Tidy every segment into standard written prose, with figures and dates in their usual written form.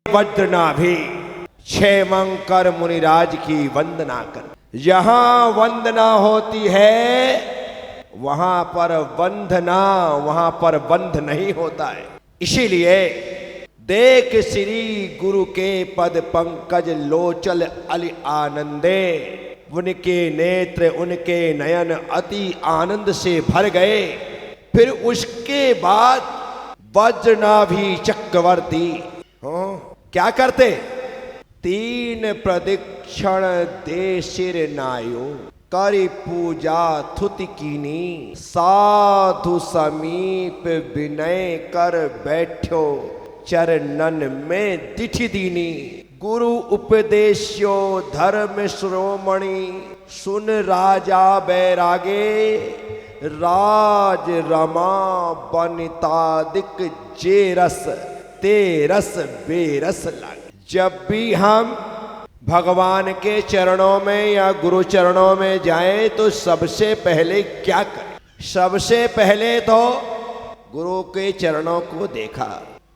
वज्रनाभि क्षेमंकर मुनिराज की वंदना कर। जहां वंदना होती है वहां पर वंदना, वहां पर बंध नहीं होता है। इसीलिए देख श्री गुरु के पद पंकज लोचल अलि आनंदे, उनके नेत्र उनके नयन अति आनंद से भर गए। फिर उसके बाद वज्रनाभि चक्रवर्ती क्या करते? 3 प्रदक्षिण दे सिर नायो, करि पूजा थुति कीनी, साधु समीप विनय कर बैठो, चरणन में दिठि दीनी। गुरु उपदेश्यो धर्म श्रोमणि, सुन राजा बैरागे, राज रमा बनितादिक जे रस, ते रस बेरस लागे। जब भी हम भगवान के चरणों में या गुरु चरणों में जाएं तो सबसे पहले क्या करें? सबसे पहले तो गुरु के चरणों को देखा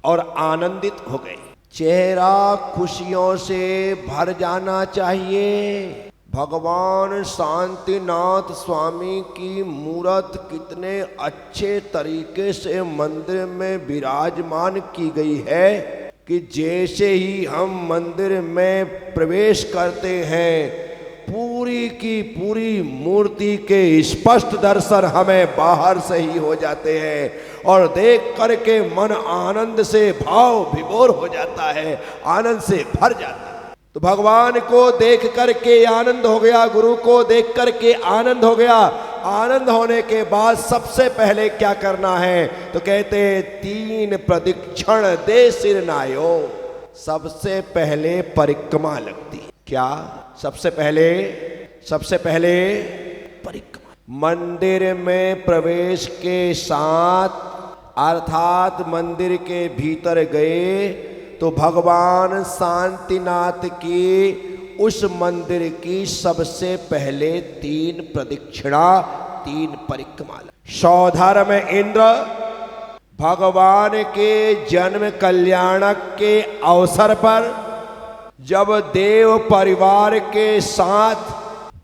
और आनंदित हो गए। चेहरा खुशियों से भर जाना चाहिए। भगवान शांतिनाथ स्वामी की मूर्त कितने अच्छे तरीके से मंदिर में विराजमान की गई है कि जैसे ही हम मंदिर में प्रवेश करते हैं पूरी की पूरी मूर्ति के स्पष्ट दर्शन हमें बाहर से ही हो जाते हैं और देख करके मन आनंद से भाव विभोर हो जाता है, आनंद से भर जाता है। तो भगवान को देख करके आनंद हो गया, गुरु को देख करके आनंद हो गया। आनंद होने के बाद सबसे पहले क्या करना है? तो कहते 3 प्रदक्षिण दे सिर नायो। सबसे पहले परिक्रमा लगती है। क्या? सबसे पहले परिक्रमा। मंदिर में प्रवेश के साथ अर्थात मंदिर के भीतर गए तो भगवान शांतिनाथ की उस मंदिर की सबसे पहले 3 प्रदक्षिणा, 3 परिक्रमा। सौधर्म इंद्र भगवान के जन्म कल्याणक के अवसर पर जब देव परिवार के साथ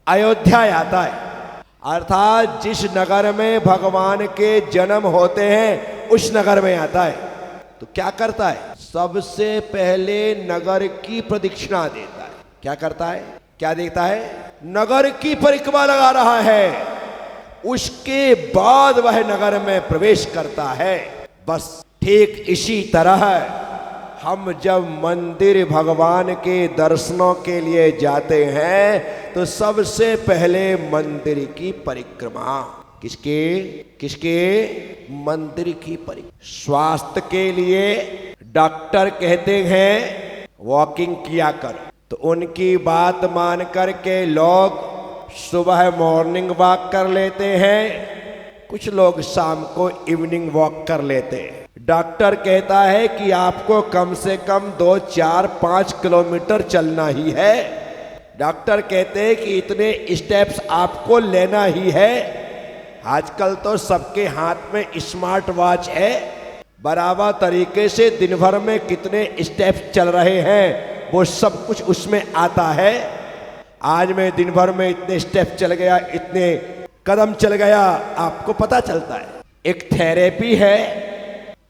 अयोध्या आता है, अर्थात जिस नगर में भगवान के जन्म होते हैं उस नगर में आता है, तो क्या करता है? सबसे पहले नगर की प्रदक्षिणा देता है। क्या करता है? क्या देखता है? नगर की परिक्रमा लगा रहा है। उसके बाद वह नगर में प्रवेश करता है। बस ठीक इसी तरह हम जब मंदिर भगवान के दर्शनों के लिए जाते हैं तो सबसे पहले मंदिर की परिक्रमा। किसके? मंदिर की परिक्रमा। स्वास्थ्य के लिए डॉक्टर कहते हैं वॉकिंग किया कर, तो उनकी बात मान करके लोग सुबह मॉर्निंग वॉक कर लेते हैं, कुछ लोग शाम को इवनिंग वॉक कर लेते हैं। डॉक्टर कहता है कि आपको कम से कम 2, 4, 5 किलोमीटर चलना ही है। डॉक्टर कहते हैं कि इतने स्टेप्स आपको लेना ही है। आजकल तो सबके हाथ में स्मार्ट वॉच है, बराबर तरीके से दिन भर में कितने स्टेप्स चल रहे हैं वो सब कुछ उसमें आता है। आज मैं दिन भर में इतने स्टेप चल गया, इतने कदम चल गया, आपको पता चलता है। एक थेरेपी है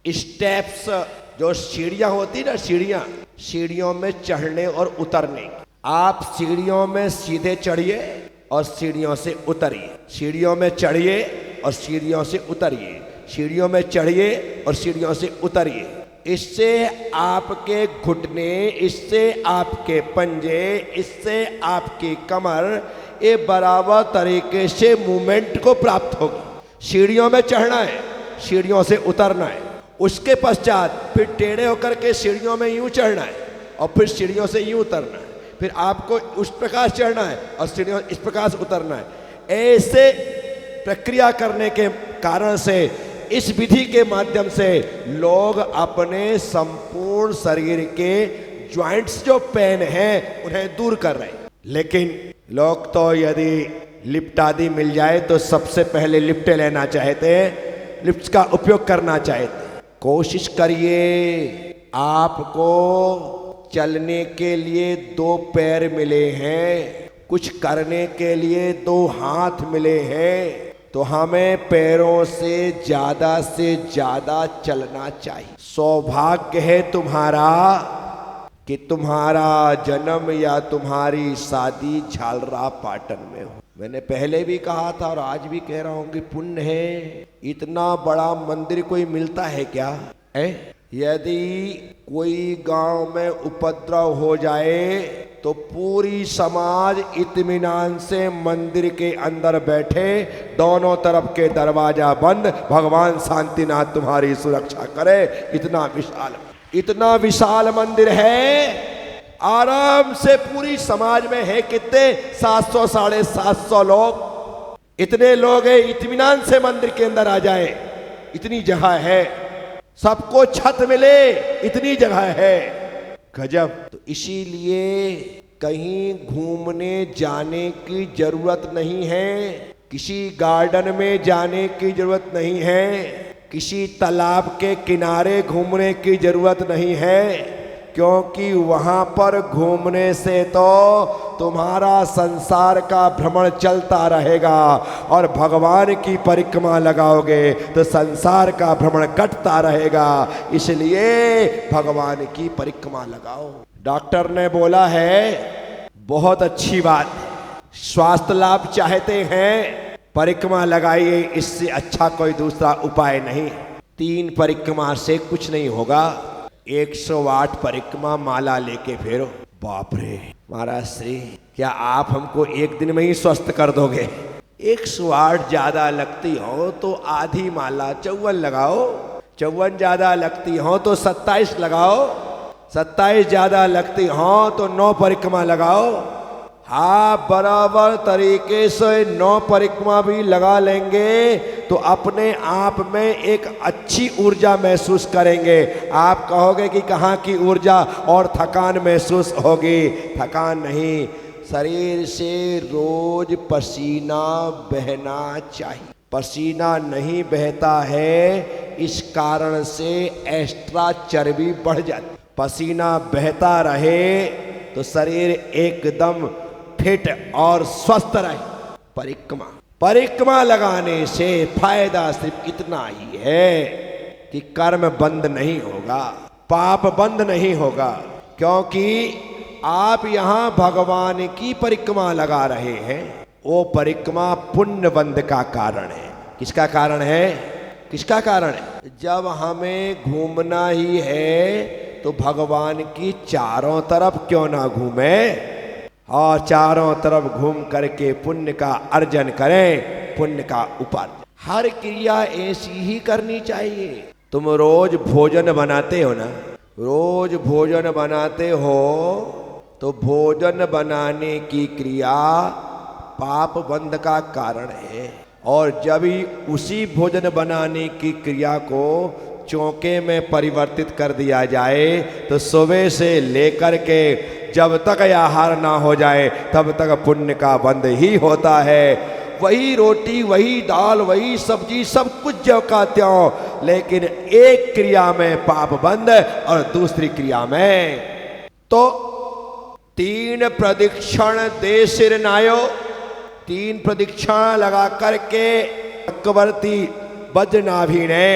स्टेप्स, जो सीढ़ियां होती ना, सीढ़ियों में चढ़ने और उतरने। आप सीढ़ियों में सीधे चढ़िए और सीढ़ियों से उतरिए, सीढ़ियों में चढ़िए और सीढ़ियों से उतरिए, सीढ़ियों में चढ़िए और सीढ़ियों से उतरिए। इससे आपके घुटने, इससे आपके पंजे, इससे आपकी कमर ये बराबर तरीके से मूवमेंट को प्राप्त होगी। सीढ़ियों में चढ़ना है, सीढ़ियों से उतरना है, उसके पश्चात फिर टेढ़े होकर के सीढ़ियों में यूं चढ़ना है और फिर सीढ़ियों से यूं उतरना है, फिर आपको उस प्रकार चढ़ना है और सीढ़ियों इस प्रकार से उतरना है। ऐसे प्रक्रिया करने के कारण से, इस विधि के माध्यम से लोग अपने संपूर्ण शरीर के जॉइंट्स जो पेन हैं उन्हें दूर कर रहे हैं। लेकिन लोग तो यदि लिफ्ट आदि मिल जाए तो सबसे पहले लिफ्ट लेना चाहते हैं, लिफ्ट का उपयोग करना चाहते हैं। कोशिश करिए आपको चलने के लिए 2 पैर मिले हैं, कुछ करने के लिए 2 हाथ मिले हैं, तो हमें पैरों से ज्यादा चलना चाहिए। सौभाग्य है तुम्हारा कि तुम्हारा जन्म या तुम्हारी शादी झालरा पाटन में हो। मैंने पहले भी कहा था और आज भी कह रहा हूं कि पुण्य है, इतना बड़ा मंदिर कोई मिलता है क्या है? यदि कोई गांव में उपद्रव हो जाए तो पूरी समाज इत्मीनान से मंदिर के अंदर बैठे, दोनों तरफ के दरवाजा बंद, भगवान शांतिनाथ तुम्हारी सुरक्षा करे। इतना विशाल मंदिर है। आराम से पूरी समाज में है कितने 700 750 लोग, इतने लोग हैं, इत्मीनान से मंदिर के अंदर आ जाए, इतनी जगह है, सबको छत मिले, इतनी जगह है, गजब। तो इसीलिए कहीं घूमने जाने की जरूरत नहीं है, किसी गार्डन में जाने की जरूरत नहीं है, किसी तालाब के किनारे घूमने की जरूरत नहीं है, क्योंकि वहां पर घूमने से तो तुम्हारा संसार का भ्रमण चलता रहेगा और भगवान की परिक्रमा लगाओगे तो संसार का भ्रमण कटता रहेगा। इसलिए भगवान की परिक्रमा लगाओ। डॉक्टर ने बोला है, बहुत अच्छी बात, स्वास्थ्य लाभ चाहते हैं, परिक्रमा लगाइए, इससे अच्छा कोई दूसरा उपाय नहीं। 3 परिक्रमा से कुछ नहीं होगा, 108 परिक्रमा माला लेके फेरो। बाप रे महाराज श्री, क्या आप हमको एक दिन में ही स्वस्थ कर दोगे? 108 ज्यादा लगती हो तो आधी माला 54 लगाओ, 54 ज्यादा लगती हो तो 27 लगाओ, 27 ज्यादा लगती हो तो 9 परिक्रमा लगाओ। हाँ, बराबर तरीके से 9 परिक्रमा भी लगा लेंगे तो अपने आप में एक अच्छी ऊर्जा महसूस करेंगे। आप कहोगे कि कहाँ की ऊर्जा और थकान महसूस होगी? थकान नहीं, शरीर से रोज पसीना बहना चाहिए। पसीना नहीं बहता है, इस कारण से एक्स्ट्रा चर्बी बढ़ जाती। पसीना बहता रहे तो शरीर एकदम फिट और स्वस्थ रहे। परिक्रमा लगाने से फायदा सिर्फ इतना ही है कि कर्म बंद नहीं होगा, पाप बंद नहीं होगा, क्योंकि आप यहाँ भगवान की परिक्रमा लगा रहे हैं। वो परिक्रमा पुण्य बंद का कारण है। किसका कारण है? किसका कारण है? जब हमें घूमना ही है तो भगवान की चारों तरफ क्यों ना घूमे और चारों तरफ घूम करके पुण्य का अर्जन करें, पुण्य का उपार्जन। हर क्रिया ऐसी ही करनी चाहिए। तुम रोज भोजन बनाते हो ना, रोज भोजन बनाते हो तो भोजन बनाने की क्रिया पाप बंध का कारण है। और जब ही उसी भोजन बनाने की क्रिया को चौके में परिवर्तित कर दिया जाए तो सुबह से लेकर के जब तक आहार ना हो जाए तब तक पुण्य का बंद ही होता है। वही रोटी, वही दाल, वही सब्जी, सब कुछ ज्यों का त्यों, लेकिन एक क्रिया में पाप बंद और दूसरी क्रिया में तो 3 प्रदक्षिण दे सिर नायो। 3 प्रदक्षिण लगा करके चक्रवर्ती बद्रनाभि ने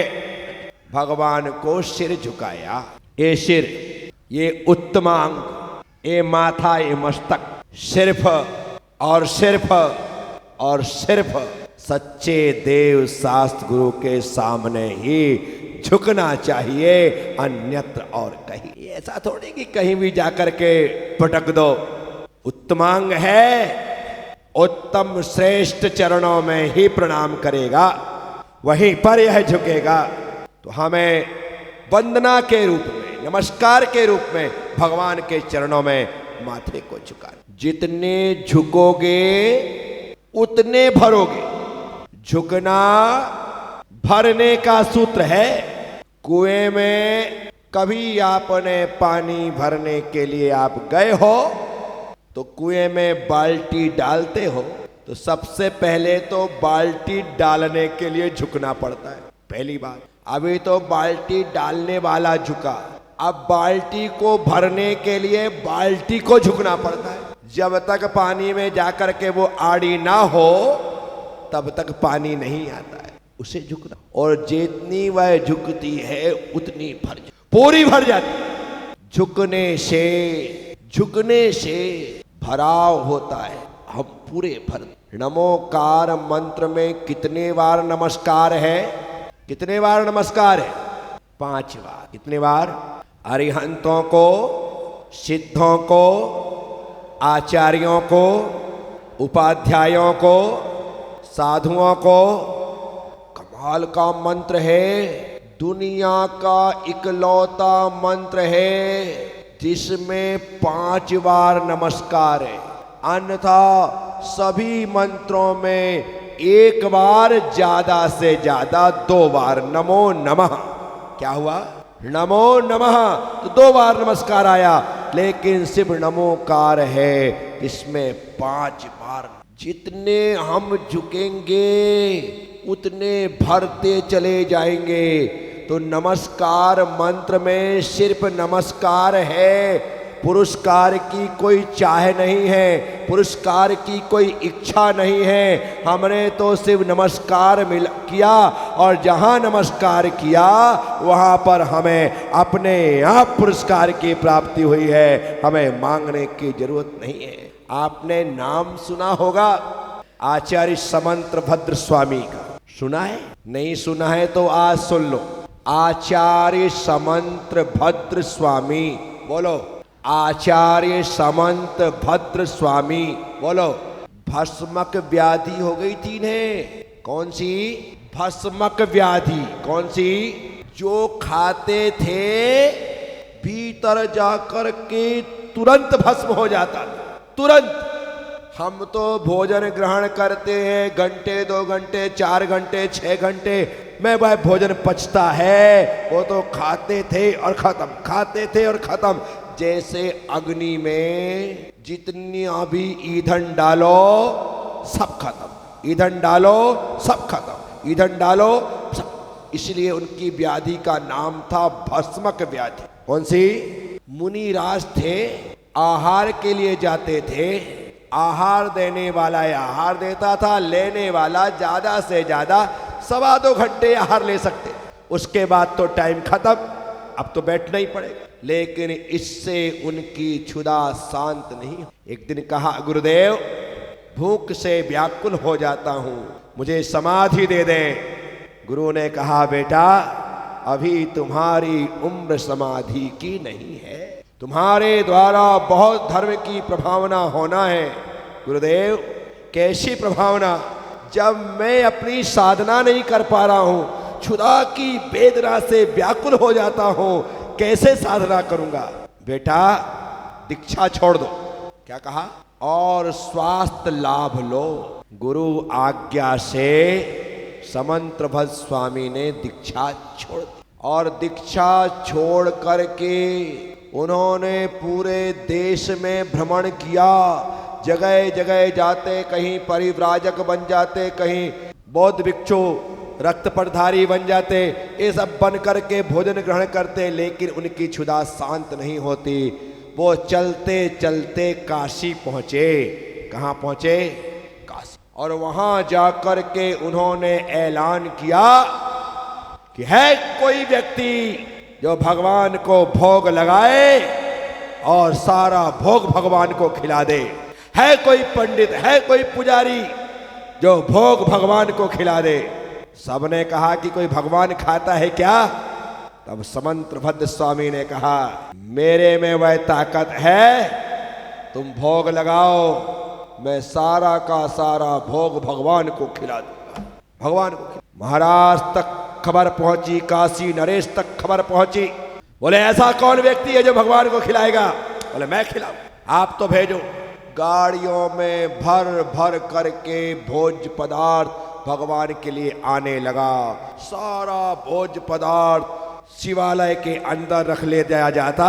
भगवान को सिर झुकाया। ये सिर, ये उत्तमांग, ये माथा, ये मस्तक, सिर्फ और सिर्फ और सिर्फ सच्चे देव शास्त्र गुरु के सामने ही झुकना चाहिए, अन्यत्र और कहीं। ऐसा थोड़ी कि कहीं भी जाकर के पटक दो। उत्तमांग है, उत्तम श्रेष्ठ चरणों में ही प्रणाम करेगा, वहीं पर यह झुकेगा। तो हमें वंदना के रूप में, नमस्कार के रूप में भगवान के चरणों में माथे को झुका। जितने झुकोगे उतने भरोगे। झुकना भरने का सूत्र है। कुएं में कभी आपने पानी भरने के लिए आप गए हो तो कुएं में बाल्टी डालते हो तो सबसे पहले तो बाल्टी डालने के लिए झुकना पड़ता है, पहली बात। अभी तो बाल्टी डालने वाला झुका, अब बाल्टी को भरने के लिए बाल्टी को झुकना पड़ता है। जब तक पानी में जाकर के वो आड़ी ना हो तब तक पानी नहीं आता है, उसे झुकना। और जितनी वह झुकती है उतनी पूरी भर जाती है। झुकने से भराव होता है, हम पूरे भर। नमोकार मंत्र में कितने बार नमस्कार है? कितने बार नमस्कार है? 5 बार। कितने बार? अरिहंतों को, सिद्धों को, आचार्यों को, उपाध्यायों को, साधुओं को। कमाल का मंत्र है, दुनिया का इकलौता मंत्र है जिसमें 5 बार नमस्कार है। अन्यथा सभी मंत्रों में 1 बार, ज्यादा से ज्यादा 2 बार नमो नमः। क्या हुआ? नमो नमः, तो 2 बार नमस्कार आया। लेकिन सिर्फ नमोकार है इसमें 5 बार। जितने हम झुकेंगे उतने भरते चले जाएंगे। तो नमस्कार मंत्र में सिर्फ नमस्कार है, पुरस्कार की कोई चाह नहीं है, पुरस्कार की कोई इच्छा नहीं है। हमने तो सिर्फ नमस्कार किया और जहां नमस्कार किया वहां पर हमें अपने आप पुरस्कार की प्राप्ति हुई है, हमें मांगने की जरूरत नहीं है। आपने नाम सुना होगा आचार्य समंत भद्र स्वामी का, सुना है? नहीं सुना है तो आज सुन लो। आचार्य समंत भद्र स्वामी, बोलो। आचार्य समंत भद्र स्वामी, बोलो। भस्मक व्याधि हो गई थी इन्हें। कौन सी? भस्मक व्याधि। कौन सी? जो खाते थे भीतर जाकर के तुरंत भस्म हो जाता था, तुरंत। हम तो भोजन ग्रहण करते हैं घंटे, 2 घंटे, 4 घंटे, 6 घंटे में वह भोजन पचता है। वो तो खाते थे और खत्म, खाते थे और खत्म। जैसे अग्नि में जितनी भी ईंधन डालो सब खत्म, ईंधन डालो सब खत्म, ईंधन डालो सब। इसलिए उनकी व्याधि का नाम था भस्मक व्याधि। कौन सी? मुनिराज थे, आहार के लिए जाते थे, आहार देने वाला आहार देता था, लेने वाला ज्यादा से ज्यादा 2.25 घंटे आहार ले सकते, उसके बाद तो टाइम खत्म, अब तो बैठना ही पड़ेगा। लेकिन इससे उनकी क्षुधा शांत नहीं। एक दिन कहा, गुरुदेव भूख से व्याकुल हो जाता हूं, मुझे समाधि दे दें। गुरु ने कहा, बेटा अभी तुम्हारी उम्र समाधि की नहीं है, तुम्हारे द्वारा बहुत धर्म की प्रभावना होना है। गुरुदेव कैसी प्रभावना? जब मैं अपनी साधना नहीं कर पा रहा हूं, क्षुधा की वेदना से व्याकुल हो जाता हूं, कैसे साधना करूंगा? बेटा दीक्षा छोड़ दो। क्या कहा? और स्वास्थ्य लाभ लो। गुरु आज्ञा से समंत भद्र स्वामी ने दीक्षा छोड़ दी और दीक्षा छोड़ करके उन्होंने पूरे देश में भ्रमण किया। जगह जगह जाते, कहीं परिव्राजक बन जाते, कहीं बौद्ध भिक्षु, रक्त परधारी बन जाते, ये सब बन करके भोजन ग्रहण करते। लेकिन उनकी क्षुधा शांत नहीं होती। वो चलते चलते काशी पहुंचे। कहाँ पहुंचे? काशी। और वहां जाकर के उन्होंने ऐलान किया कि है कोई व्यक्ति जो भगवान को भोग लगाए और सारा भोग भगवान को खिला दे। है कोई पंडित, है कोई पुजारी जो भोग भगवान को खिला दे। सबने कहा कि कोई भगवान खाता है क्या? तब समंत भद्र स्वामी ने कहा, मेरे में वह ताकत है, तुम भोग लगाओ, मैं सारा का सारा भोग भगवान को खिला दूंगा। भगवान को। महाराज तक खबर पहुंची, काशी नरेश तक खबर पहुंची। बोले ऐसा कौन व्यक्ति है जो भगवान को खिलाएगा? बोले मैं खिलाऊं। आप तो भेजो। गाड़ियों में भर भर करके भोज्य पदार्थ भगवान के लिए आने लगा। सारा भोज्य पदार्थ शिवालय के अंदर रख ले जाया जाता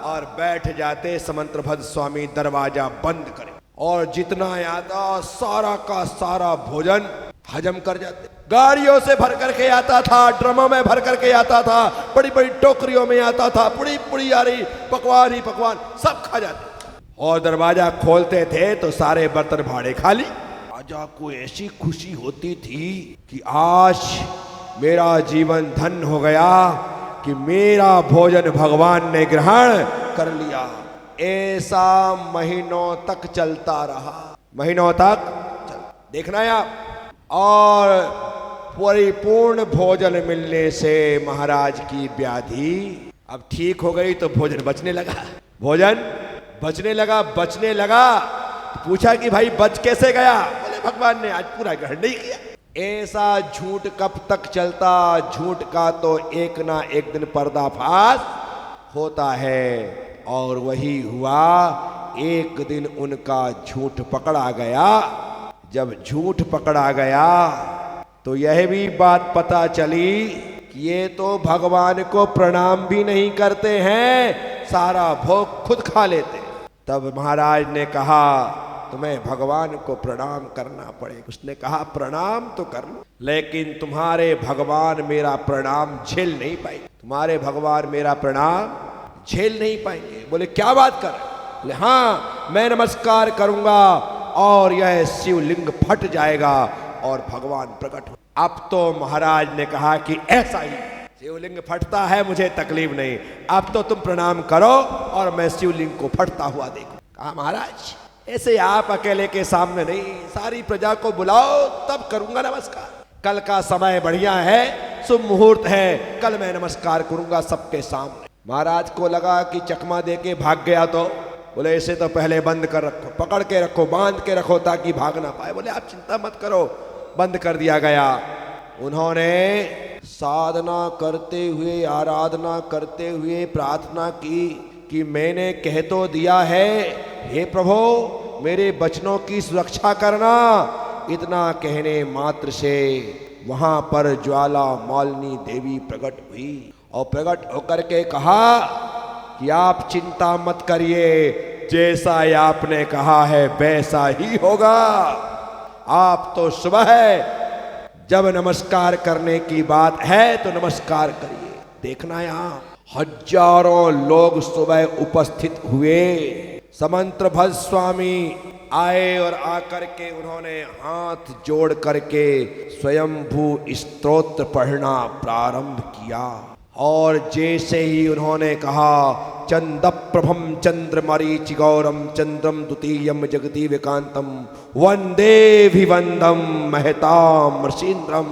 और बैठ जाते समंत भद्र स्वामी, दरवाजा बंद करे, और जितना आता सारा का सारा भोजन हजम कर जाते। गाड़ियों से भर करके आता था, ड्रमों में भर करके आता था, बड़ी बड़ी टोकरियों में आता था, पुड़ी पुड़ी आ रही, पकवान ही पकवान सब खा जाते। और दरवाजा खोलते थे तो सारे बर्तन भाड़े खाली। राजा को ऐसी खुशी होती थी कि आज मेरा जीवन धन्य हो गया कि मेरा भोजन भगवान ने ग्रहण कर लिया। ऐसा महीनों तक चलता रहा, महीनों तक देखना है आप। और परिपूर्ण भोजन मिलने से महाराज की व्याधि अब ठीक हो गई तो भोजन बचने लगा, भोजन बचने लगा। पूछा कि भाई बच कैसे गया? बोले भगवान ने आज पूरा ग्रहण नहीं किया। ऐसा झूठ कब तक चलता? झूठ का तो एक ना एक दिन पर्दाफाश होता है। और वही हुआ, एक दिन उनका झूठ पकड़ा गया। जब झूठ पकड़ा गया तो यह भी बात पता चली कि ये तो भगवान को प्रणाम भी नहीं करते हैं, सारा भोग खुद खा लेते। तब महाराज ने कहा तुम्हें भगवान को प्रणाम करना पड़ेगा। उसने कहा प्रणाम तो कर लो, लेकिन तुम्हारे भगवान मेरा प्रणाम झेल नहीं पाएंगे, तुम्हारे भगवान मेरा प्रणाम झेल नहीं पाएंगे। बोले क्या बात कर? बोले हाँ, मैं नमस्कार करूंगा और यह शिवलिंग फट जाएगा और भगवान प्रकट हो। अब तो महाराज ने कहा कि ऐसा ही, शिवलिंग फटता है मुझे तकलीफ नहीं, अब तो तुम प्रणाम करो और मैं शिवलिंग को फटता हुआ देखूं। कहा महाराज ऐसे आप अकेले के सामने नहीं, सारी प्रजा को बुलाओ तब करूंगा नमस्कार। कल का समय बढ़िया है, शुभ मुहूर्त है, कल मैं नमस्कार करूंगा सबके सामने। महाराज को लगा कि चकमा दे के भाग गया तो बोले इसे तो पहले बंद कर रखो, पकड़ के रखो, बांध के रखो ताकि भाग ना पाए। बोले आप चिंता मत करो, बंद कर दिया गया। उन्होंने साधना करते हुए, आराधना करते हुए प्रार्थना की कि मैंने कह तो दिया है, हे प्रभु मेरे बचनों की सुरक्षा करना। इतना कहने मात्र से वहां पर ज्वाला मालिनी देवी प्रकट हुई और प्रकट होकर के कहा कि आप चिंता मत करिए, जैसा आपने कहा है वैसा ही होगा। आप तो सुबह जब नमस्कार करने की बात है तो नमस्कार करिए। देखना यहाँ हजारों लोग सुबह उपस्थित हुए। समंत्रभद्र स्वामी आए और आकर के उन्होंने हाथ जोड़ करके स्वयंभू स्तोत्र पढ़ना प्रारंभ किया। और जैसे ही उन्होंने कहा चंद प्रभम चंद्र मरीचि गौरम चंद्रम द्वितीयम जगति विकांतम वंदे विवंदम महताम ऋषीन्द्रम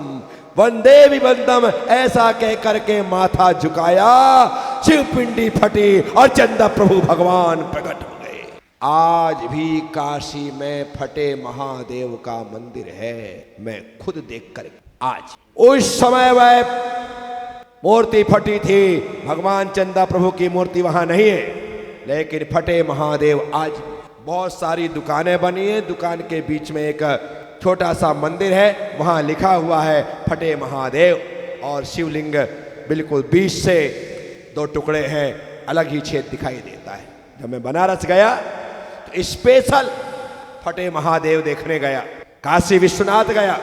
वंदे विवंदम, ऐसा कह करके माथा झुकाया, शिव पिंडी फटी और चंदा प्रभु भगवान प्रकट हो गए। आज भी काशी में फटे महादेव का मंदिर है, मैं खुद देख कर। आज उस समय वह मूर्ति फटी थी, भगवान चंदा प्रभु की मूर्ति वहां नहीं है, लेकिन फटे महादेव आज बहुत सारी दुकानें बनी है। दुकान के बीच में एक छोटा सा मंदिर है, वहां लिखा हुआ है फटे महादेव और शिवलिंग बिल्कुल बीच से दो टुकड़े हैं, अलग ही छेद दिखाई देता है। जब मैं बनारस गया तो स्पेशल फटे महादेव देखने गया, काशी विश्वनाथ गया,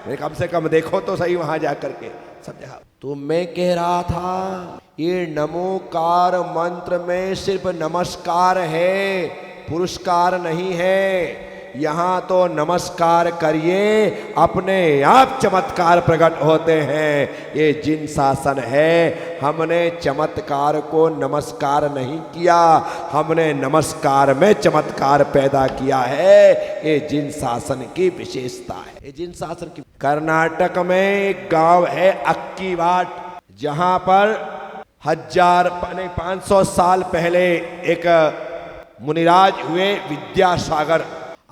मैं कम से कम देखो तो सही वहां जाकर के समझा। तो मैं कह रहा था ये नमोकार मंत्र में सिर्फ नमस्कार है, पुरस्कार नहीं है। यहाँ तो नमस्कार करिए, अपने आप चमत्कार प्रकट होते हैं। ये जिन शासन है, हमने चमत्कार को नमस्कार नहीं किया, हमने नमस्कार में चमत्कार पैदा किया है। ये जिन शासन की विशेषता है। ये जिन शासन की कर्नाटक में एक गांव है अक्कीवाट, जहां पर 500 साल पहले एक मुनिराज हुए विद्यासागर।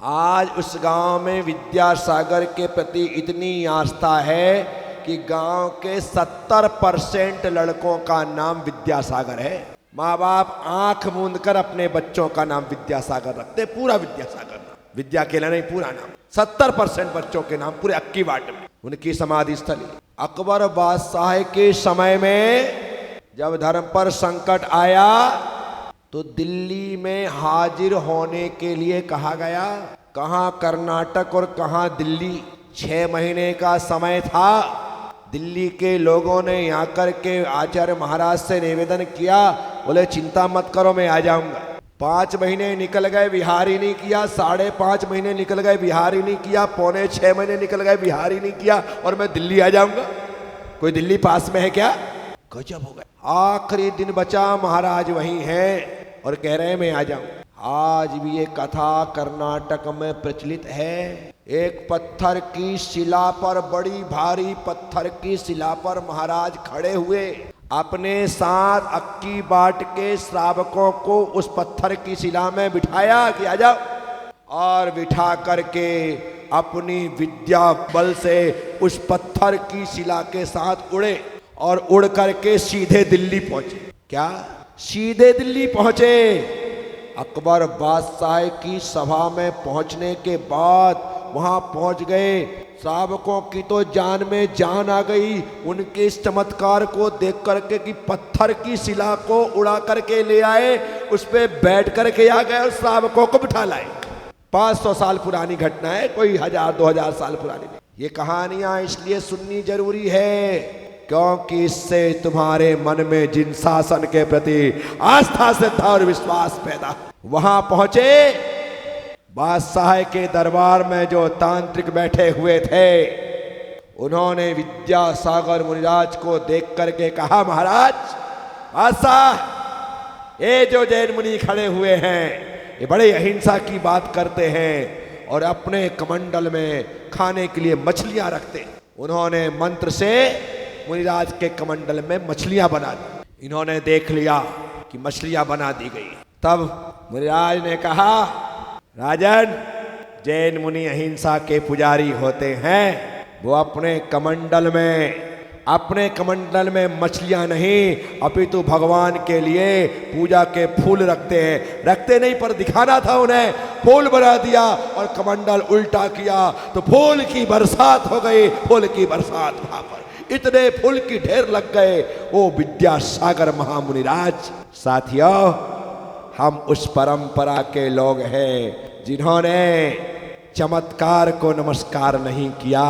आज उस गांव में विद्यासागर के प्रति इतनी आस्था है कि गांव के 70% लड़कों का नाम विद्यासागर है। माँ बाप आंख मूंद कर अपने बच्चों का नाम विद्यासागर रखते, पूरा विद्यासागर नाम, विद्या के लिए नहीं पूरा नाम। 70% बच्चों के नाम पूरे अक्कीवाट में उनकी समाधि स्थली। अकबर बादशाह के समय में जब धर्म पर संकट आया तो दिल्ली में हाजिर होने के लिए कहा गया। कहाँ कर्नाटक और कहाँ दिल्ली, 6 महीने का समय था। दिल्ली के लोगों ने यहाँ करके आचार्य महाराज से निवेदन किया, बोले चिंता मत करो मैं आ जाऊंगा। 5 महीने निकल गए, विहार ही नहीं किया। 5.5 महीने निकल गए, विहार ही नहीं किया। 6 महीने निकल गए, विहार ही नहीं किया, और मैं दिल्ली आ जाऊंगा। कोई दिल्ली पास में है क्या? गजब हो गया। आखिरी दिन बचा, महाराज वहीं हैं और कह रहे हैं मैं आ जाऊं। आज भी ये कथा कर्नाटक में प्रचलित है। एक पत्थर की शिला पर, बड़ी भारी पत्थर की शिला पर महाराज खड़े हुए, अपने साथ अक्की बाट के श्रावकों को उस पत्थर की शिला में बिठाया कि आ जाओ, और बिठा करके अपनी विद्या बल से उस पत्थर की शिला के साथ उड़े और उड़ करके सीधे दिल्ली पहुंचे। क्या? सीधे दिल्ली पहुंचे। अकबर बादशाह की सभा में पहुंचने के बाद वहां पहुंच गए। श्रावकों की तो जान में जान आ गई उनके इस चमत्कार को देख करके कि पत्थर की शिला को उड़ा करके ले आए, उस पे बैठ करके आ गए और श्रावकों को बिठा लाए। 500 साल पुरानी घटना है, कोई 1000-2000 साल पुरानी नहीं। ये कहानियां इसलिए सुननी जरूरी है क्योंकि इससे तुम्हारे मन में जिन शासन के प्रति आस्था, श्रद्धा और विश्वास पैदा। वहां पहुंचे, बादशाह के दरबार में जो तांत्रिक बैठे हुए थे, उन्होंने विद्यासागर मुनिराज को देख करके कहा, महाराज बादशाह, ये जो जैन मुनि खड़े हुए हैं ये बड़े अहिंसा की बात करते हैं और अपने कमंडल में खाने के लिए मछलियां रखते हैं। उन्होंने मंत्र से मुनिराज के कमंडल में मछलियां बना दी। इन्होंने देख लिया कि मछलियां बना दी गई। तब मुनिराज ने कहा, राजन, जैन मुनि अहिंसा के पुजारी होते हैं, वो अपने कमंडल में मछलियां नहीं अपितु भगवान के लिए पूजा के फूल रखते नहीं, पर दिखाना था उन्हें। फूल बना दिया और कमंडल उल्टा किया तो फूल की बरसात हो गई। फूल की बरसात वहां पर इतने फूल की ढेर लग गए। ओ विद्यासागर महामुनिराज। साथियों, हम उस परंपरा के लोग हैं जिन्होंने चमत्कार को नमस्कार नहीं किया।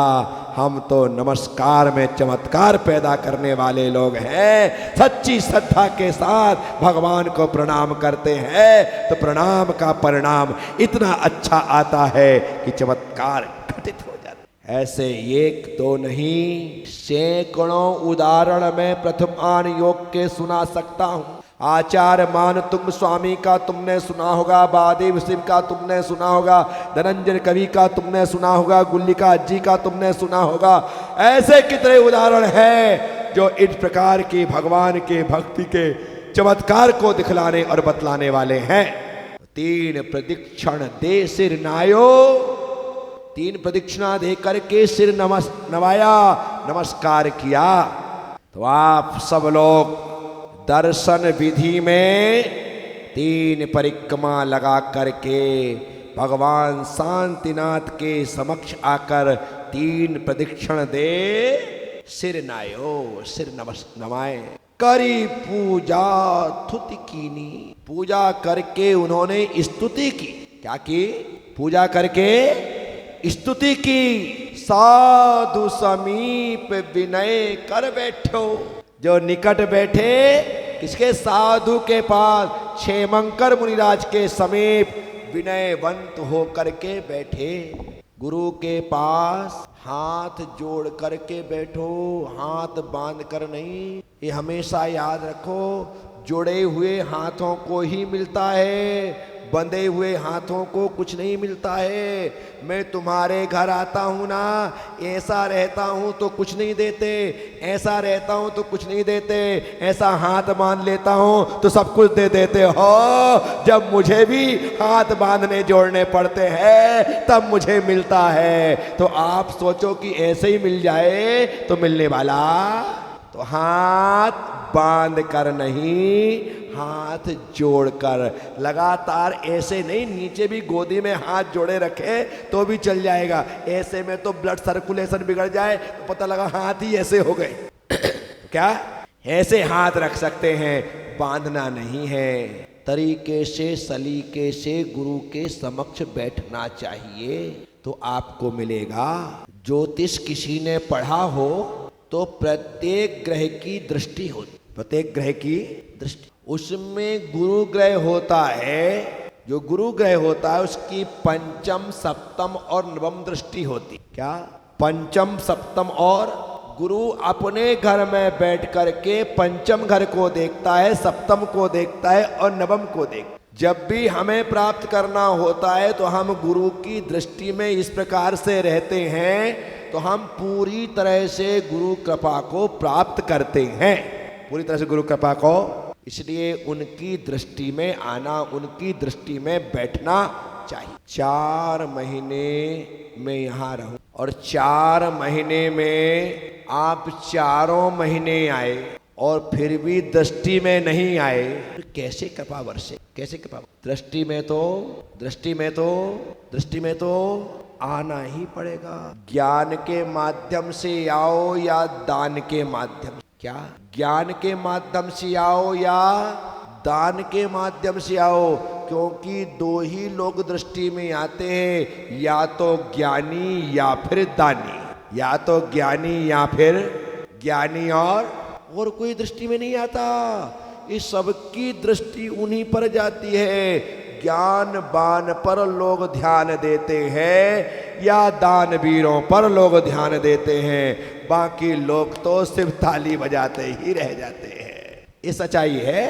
हम तो नमस्कार में चमत्कार पैदा करने वाले लोग हैं। सच्ची श्रद्धा के साथ भगवान को प्रणाम करते हैं तो प्रणाम का परिणाम इतना अच्छा आता है कि चमत्कार घटित हो जाता है। ऐसे 1-2 नहीं, सैकड़ों उदाहरण में प्रथमान योग के सुना सकता हूँ। आचार्य मानतुंग स्वामी का तुमने सुना होगा, बादेव सिंह का तुमने सुना होगा, धनंजय कवि का तुमने सुना होगा, गुल्लिका जी का तुमने सुना होगा। ऐसे कितने उदाहरण हैं जो इस प्रकार की भगवान के भक्ति के चमत्कार को दिखलाने और बतलाने वाले हैं। 3 प्रदक्षिण दे सिर नायो, 3 प्रदक्षिणा दे करके सिर नवाया, नमस्कार किया। तो आप सब लोग दर्शन विधि में 3 परिक्रमा लगा करके भगवान शांतिनाथ के समक्ष आकर 3 प्रदक्षिण दे सिर नायो, सिर नवाए। करी पूजा स्तुति कीनी, पूजा करके उन्होंने स्तुति की। क्या की? पूजा करके स्तुति की। साधु समीप विनय कर बैठो, जो निकट बैठे किसके? साधु के पास, क्षेमंकर मुनिराज के समीप विनयवंत हो करके बैठे। गुरु के पास हाथ जोड़ करके बैठो, हाथ बांध कर नहीं। ये हमेशा याद रखो, जुड़े हुए हाथों को ही मिलता है, बंधे हुए हाथों को कुछ नहीं मिलता है। मैं तुम्हारे घर आता हूँ ना, ऐसा रहता हूँ तो कुछ नहीं देते, ऐसा रहता हूँ तो कुछ नहीं देते, ऐसा हाथ बांध लेता हूँ तो सब कुछ दे देते हो। जब मुझे भी हाथ बांधने जोड़ने पड़ते हैं तब मुझे मिलता है। तो आप सोचो कि ऐसे ही मिल जाए तो मिलने वाला, तो हाथ बांध कर नहीं, हाथ जोड़कर, लगातार ऐसे नहीं, नीचे भी गोदी में हाथ जोड़े रखे तो भी चल जाएगा। ऐसे में तो ब्लड सर्कुलेशन बिगड़ जाए तो पता लगा हाथ ही ऐसे हो गए। क्या ऐसे हाथ रख सकते हैं, बांधना नहीं है। तरीके से, सलीके से गुरु के समक्ष बैठना चाहिए। तो आपको मिलेगा। ज्योतिष किसी ने पढ़ा हो तो प्रत्येक ग्रह की दृष्टि होती, प्रत्येक ग्रह की दृष्टि, उसमें गुरु ग्रह होता है। जो गुरु ग्रह होता है उसकी पंचम, सप्तम और नवम दृष्टि होती। क्या? पंचम, सप्तम और गुरु अपने घर में बैठ करके पंचम घर को देखता है, सप्तम को देखता है और नवम को देखता है। जब भी हमें प्राप्त करना होता है तो हम गुरु की दृष्टि में इस प्रकार से रहते हैं तो हम पूरी तरह से गुरु कृपा को प्राप्त करते हैं, पूरी तरह से गुरु कृपा को। इसलिए उनकी दृष्टि में आना, उनकी दृष्टि में बैठना चाहिए। 4 महीने में यहाँ रहूं और 4 महीने में आप 4 महीने आए और फिर भी दृष्टि में नहीं आए, कैसे कृपा वर्षे, कैसे कृपा? दृष्टि में तो आना ही पड़ेगा। ज्ञान के माध्यम से आओ या दान के माध्यम से? क्या? ज्ञान के माध्यम से आओ या दान के माध्यम से आओ, क्योंकि 2 ही लोग दृष्टि में आते हैं, या तो ज्ञानी या फिर दानी, या तो ज्ञानी या फिर ज्ञानी, और कोई दृष्टि में नहीं आता। इस सबकी दृष्टि उन्हीं पर जाती है। ज्ञान बान पर लोग ध्यान देते हैं या दानवीरों पर लोग ध्यान देते हैं, बाकी लोग तो सिर्फ ताली बजाते ही रह जाते हैं। ये सच्चाई है,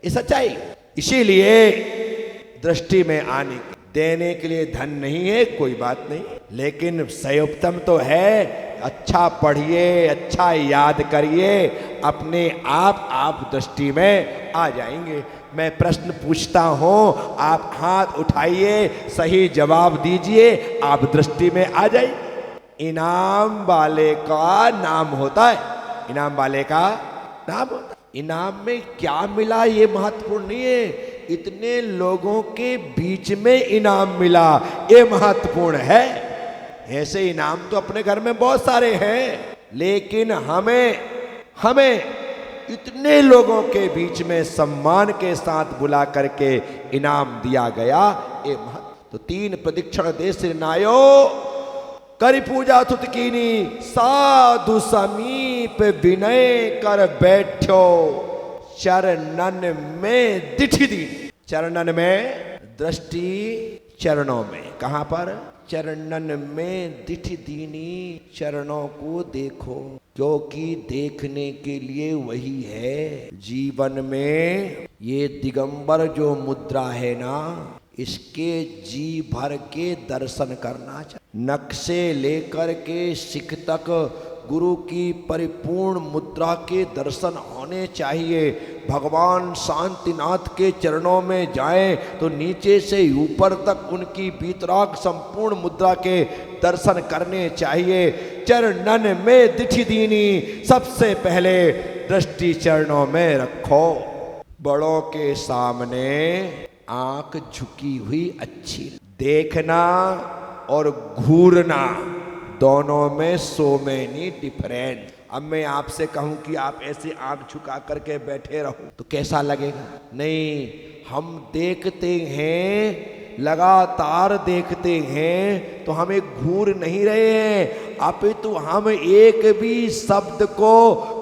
ये सच्चाई। इसीलिए दृष्टि में आने देने के लिए धन नहीं है, कोई बात नहीं, लेकिन सयोत्तम तो है। अच्छा पढ़िए, अच्छा याद करिए, अपने आप दृष्टि में आ जाएंगे। मैं प्रश्न पूछता हूं, आप हाथ उठाइए, सही जवाब दीजिए, आप दृष्टि में आ जाइए। इनाम वाले का नाम होता है, इनाम वाले का नाम होता है। इनाम में क्या मिला ये महत्वपूर्ण नहीं है, इतने लोगों के बीच में इनाम मिला ये महत्वपूर्ण है। ऐसे इनाम तो अपने घर में बहुत सारे हैं, लेकिन हमें इतने लोगों के बीच में सम्मान के साथ बुला करके इनाम दिया गया, ये महत्व। तो 3 प्रदक्षिण देश नायो करी पूजा तुत कीनी, साधु समीप विनय कर बैठो, चरणन में दिठी दी। चरणन में दृष्टि, चरणों में, कहां पर? चरणन में दिठ दीनी, चरणों को देखो, क्योंकि देखने के लिए वही है। जीवन में ये दिगंबर जो मुद्रा है ना, इसके जी भर के दर्शन करना चाहिए। नख से लेकर के सिख तक गुरु की परिपूर्ण मुद्रा के दर्शन होने चाहिए। भगवान शांतिनाथ के चरणों में जाएं तो नीचे से ऊपर तक उनकी वीतराग संपूर्ण मुद्रा के दर्शन करने चाहिए। चरणन में दिठी दीनी, सबसे पहले दृष्टि चरणों में रखो। बड़ों के सामने आंख झुकी हुई अच्छी, देखना और घूरना दोनों में सो मेनी डिफरेंट। अब मैं आपसे कहूं कि आप ऐसे आंख झुका करके बैठे रहो तो कैसा लगेगा? नहीं, हम देखते हैं, लगातार देखते हैं तो हमें घूर नहीं रहे हैं, अपितु हम एक भी शब्द को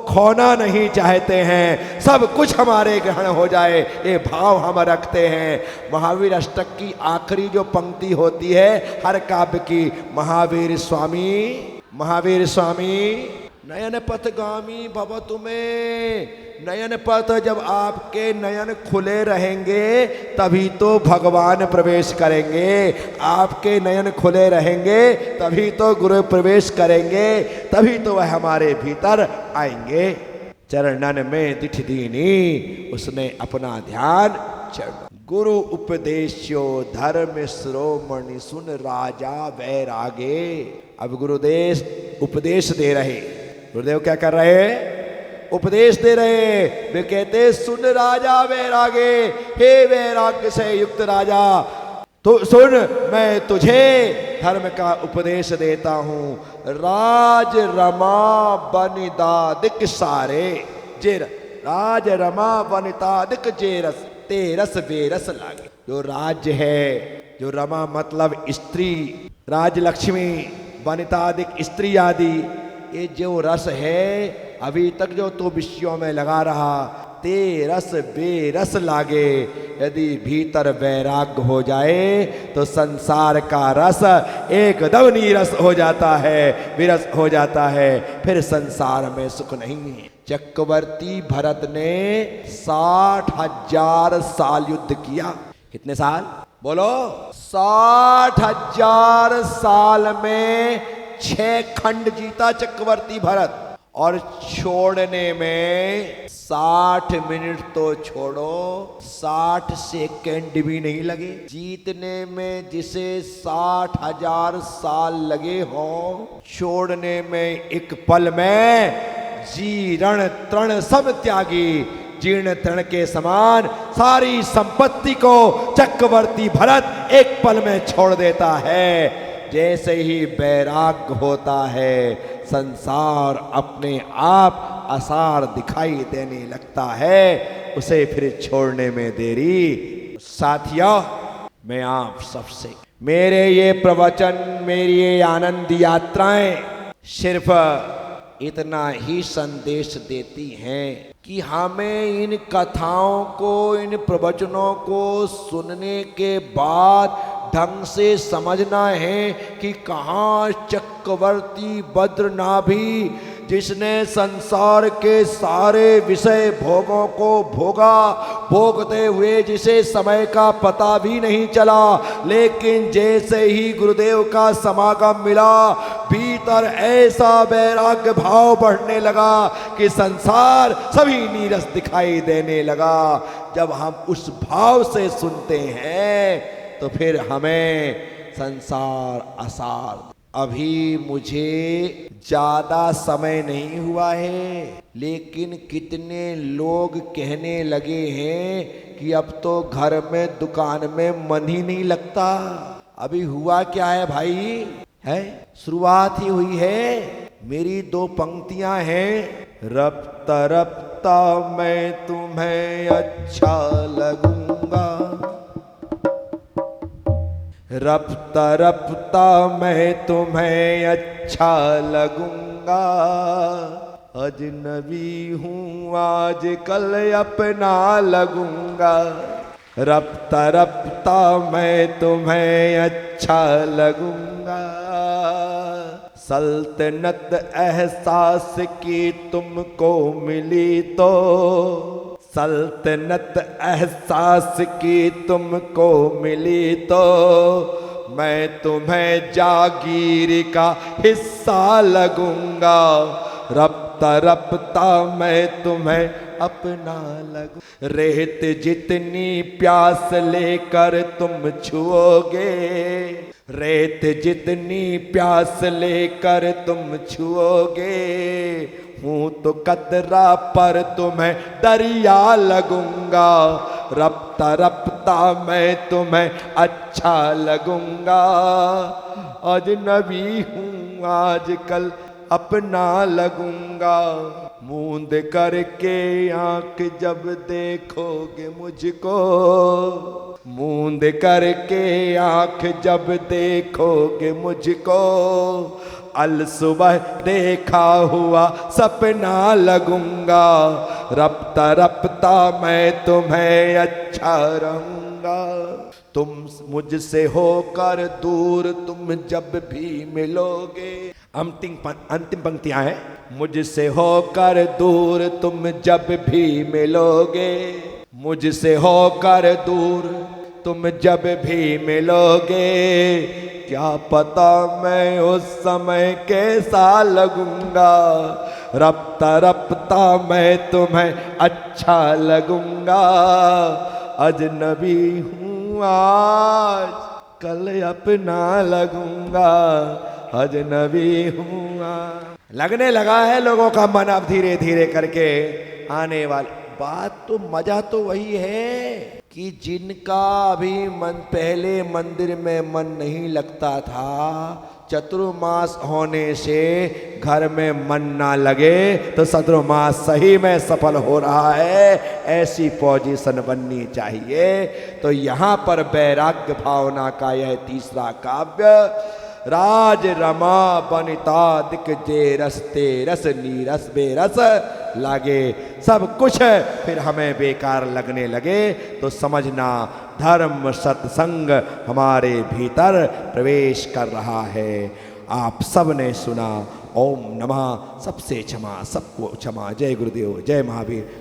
खोना नहीं चाहते हैं, सब कुछ हमारे ग्रहण हो जाए ये भाव हम रखते हैं। महावीर अष्टक की आखिरी जो पंक्ति होती है हर काव्य की, महावीर स्वामी नयन पथगामी भवतु में। नयन पथ, जब आपके नयन खुले रहेंगे तभी तो भगवान प्रवेश करेंगे, आपके नयन खुले रहेंगे तभी तो गुरु प्रवेश करेंगे, तभी तो वह हमारे भीतर आएंगे। चरणन में दिठ दीनी, उसने अपना ध्यान चरण। गुरु उपदेशो धर्म श्रोमणि, सुन राजा वैरागे। अब गुरुदेव उपदेश दे रहे, गुरुदेव क्या कर रहे? उपदेश दे रहे। वे कहते सुन राजा वैरागे, हे वैराग्य से युक्त राजा, तो सुन मैं तुझे धर्म का उपदेश देता हूं। राज रमा बनिदादिक सारे, जे राज रमा बनिदादिक जे रस, तेरस बेरस लागे। जो राज्य है, जो रमा मतलब स्त्री, राजलक्ष्मी, वनितादिक स्त्री आदि, ये जो रस है अभी तक जो तो विषयों में लगा रहा, ते रस बेरस लागे। यदि भीतर वैराग्य हो जाए तो संसार का रस एकदम नीरस हो जाता है, विरस हो जाता है, फिर संसार में सुख नहीं है। चक्रवर्ती भरत ने 60,000 साल युद्ध किया। कितने साल बोलो? 60,000 साल में 6 खंड जीता चक्रवर्ती भरत, और छोड़ने में 60 मिनट तो छोड़ो, 60 सेकंड भी नहीं लगे। जीतने में जिसे 60,000 साल लगे हो, छोड़ने में एक पल में जीर्ण तृण सब त्यागी, जीर्ण तृण के समान सारी संपत्ति को चक्रवर्ती भरत एक पल में छोड़ देता है। जैसे ही वैराग्य होता है, संसार अपने आप आसार दिखाई देने लगता है, उसे फिर छोड़ने में देरी। साथियों, मैं आप सबसे, मेरे ये प्रवचन, मेरी ये आनंद यात्राएं सिर्फ इतना ही संदेश देती हैं कि हमें इन कथाओं को, इन प्रवचनों को सुनने के बाद ढंग से समझना है कि कहाँ चक्रवर्ती बद्रनाभी, जिसने संसार के सारे विषय भोगों को भोगा, भोगते हुए जिसे समय का पता भी नहीं चला, लेकिन जैसे ही गुरुदेव का समागम मिला, भीतर ऐसा वैराग्य भाव बढ़ने लगा कि संसार सभी नीरस दिखाई देने लगा। जब हम उस भाव से सुनते हैं तो फिर हमें संसार आसार। अभी मुझे ज्यादा समय नहीं हुआ है, लेकिन कितने लोग कहने लगे हैं कि अब तो घर में, दुकान में मन ही नहीं लगता। अभी हुआ क्या है भाई? है शुरुआत ही हुई है। मेरी 2 पंक्तियां हैं। रफ्ता रफ्ता मैं तुम्हें अच्छा लगूंगा, रफ्ता रफ्ता मैं तुम्हें अच्छा लगूंगा, अजनबी हूँ आजकल अपना लगूंगा, रफ्ता रफ्ता मैं तुम्हें अच्छा लगूंगा, सल्तनत एहसास की तुमको मिली तो, सल्तनत एहसास की तुमको मिली तो, मैं तुम्हें जागीर का हिस्सा लगूंगा, रफ्ता रफ्ता मैं तुम्हें अपना लगूं। रेत जितनी प्यास लेकर तुम छुओगे, रेत जितनी प्यास लेकर तुम छुओगे, हूँ तो कतरा पर तुम्हें दरिया लगूंगा, रफ्ता रफ्ता मैं तुम्हें अच्छा लगूंगा, अजनबी हूँ आजकल अपना लगूंगा, मूंद करके आंख जब देखोगे मुझको, मूंद करके आंख जब देखोगे मुझको, अल सुबह देखा हुआ सपना लगूंगा, रफ्ता रफ्ता मैं तुम्हें अच्छा रहूंगा, तुम मुझसे होकर दूर तुम जब भी मिलोगे। अंतिम पंक्तियां हैं। मुझसे होकर दूर तुम जब भी मिलोगे, मुझसे होकर दूर तुम जब भी मिलोगे, क्या पता मैं उस समय कैसा लगूंगा, रफ्ता रफ्ता मैं तुम्हें अच्छा लगूंगा, अजनबी हूँ आज कल अपना लगूंगा, अजनबी हूँ आज। लगने लगा है लोगों का मन अब धीरे धीरे करके आने वाली बात। तो मजा तो वही है कि जिनका अभी मन, पहले मंदिर में मन नहीं लगता था, चतुर्मास होने से घर में मन ना लगे तो चतुर्मास सही में सफल हो रहा है, ऐसी पोजीशन बननी चाहिए। तो यहाँ पर वैराग्य भावना का यह तीसरा काव्य राज रमा बनिता दिक जे रसते रस नीरस बेरस लागे। सब कुछ फिर हमें बेकार लगने लगे तो समझना धर्म सत्संग हमारे भीतर प्रवेश कर रहा है। आप सब ने सुना। ओम नमः। सबसे क्षमा, सबको क्षमा। जय गुरुदेव, जय महावीर।